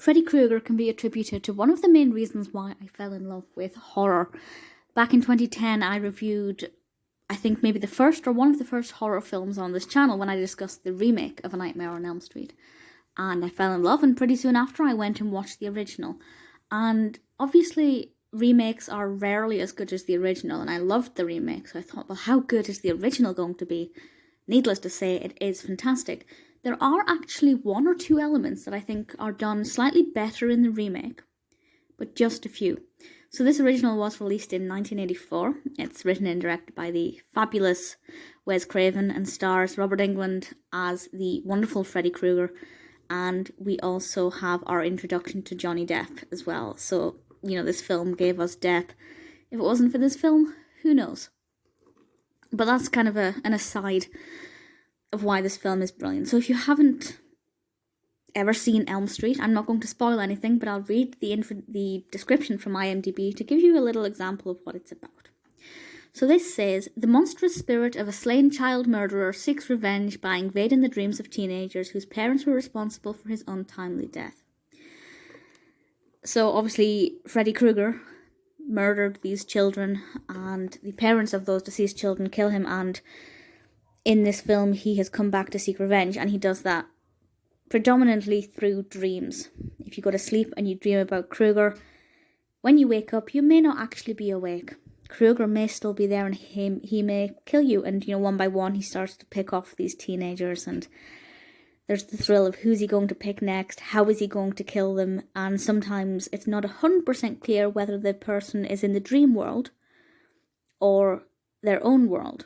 Freddy Krueger can be attributed to one of the main reasons why I fell in love with horror. Back in 2010, I reviewed, I think maybe the first or one of the first horror films on this channel when I discussed the remake of A Nightmare on Elm Street. And I fell in love, and pretty soon after I went and watched the original. And obviously remakes are rarely as good as the original, and I loved the remake, so I thought, well, how good is the original going to be? Needless to say, it is fantastic. There are actually one or two elements that I think are done slightly better in the remake, but just a few. So this original was released in 1984. It's written and directed by the fabulous Wes Craven and stars Robert Englund as the wonderful Freddy Krueger. And we also have our introduction to Johnny Depp as well. So, you know, this film gave us Depp. If it wasn't for this film, who knows? But that's kind of an aside of why this film is brilliant. So if you haven't ever seen Elm Street, I'm not going to spoil anything, but I'll read the description from IMDb to give you a little example of what it's about. So this says, the monstrous spirit of a slain child murderer seeks revenge by invading the dreams of teenagers whose parents were responsible for his untimely death. So obviously Freddy Krueger murdered these children, and the parents of those deceased children kill him, and in this film he has come back to seek revenge, and he does that predominantly through dreams. If you go to sleep and you dream about Krueger, when you wake up you may not actually be awake. Krueger may still be there, and he may kill you, and you know, one by one he starts to pick off these teenagers, and there's the thrill of who's he going to pick next, how is he going to kill them, and sometimes it's not 100% clear whether the person is in the dream world or their own world.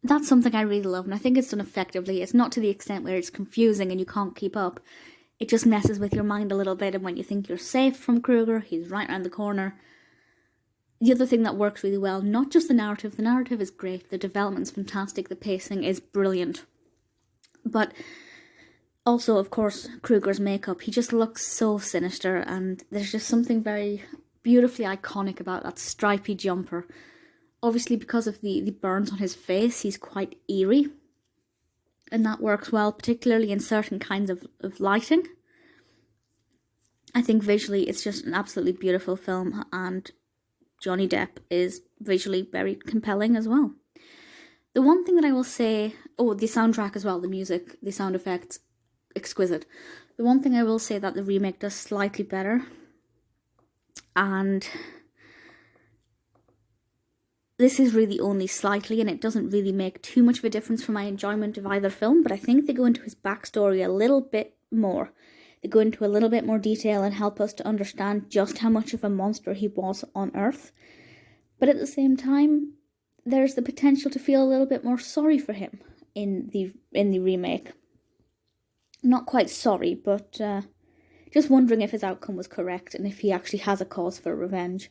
That's something I really love, and I think it's done effectively. It's not to the extent where it's confusing and you can't keep up. It just messes with your mind a little bit, and when you think you're safe from Krueger, he's right around the corner. The other thing that works really well, not just the narrative is great, the development's fantastic, the pacing is brilliant. But also, of course, Krueger's makeup, he just looks so sinister, and there's just something very beautifully iconic about that stripy jumper. Obviously, because of the burns on his face, he's quite eerie. And that works well, particularly in certain kinds of lighting. I think visually it's just an absolutely beautiful film, and Johnny Depp is visually very compelling as well. The one thing that I will say, the soundtrack as well, the music, the sound effects, exquisite. The one thing I will say that the remake does slightly better, and this is really only slightly, and it doesn't really make too much of a difference for my enjoyment of either film, but I think they go into his backstory a little bit more. They go into a little bit more detail and help us to understand just how much of a monster he was on Earth. But at the same time, there's the potential to feel a little bit more sorry for him in the remake. Not quite sorry, but just wondering if his outcome was correct and if he actually has a cause for revenge.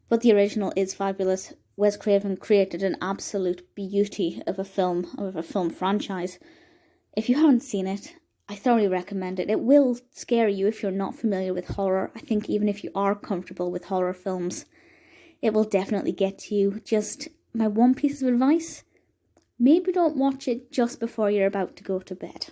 But the original is fabulous. Wes Craven created an absolute beauty of a film franchise. If you haven't seen it, I thoroughly recommend it. It will scare you if you're not familiar with horror. I think even if you are comfortable with horror films, it will definitely get to you. Just my one piece of advice, maybe don't watch it just before you're about to go to bed.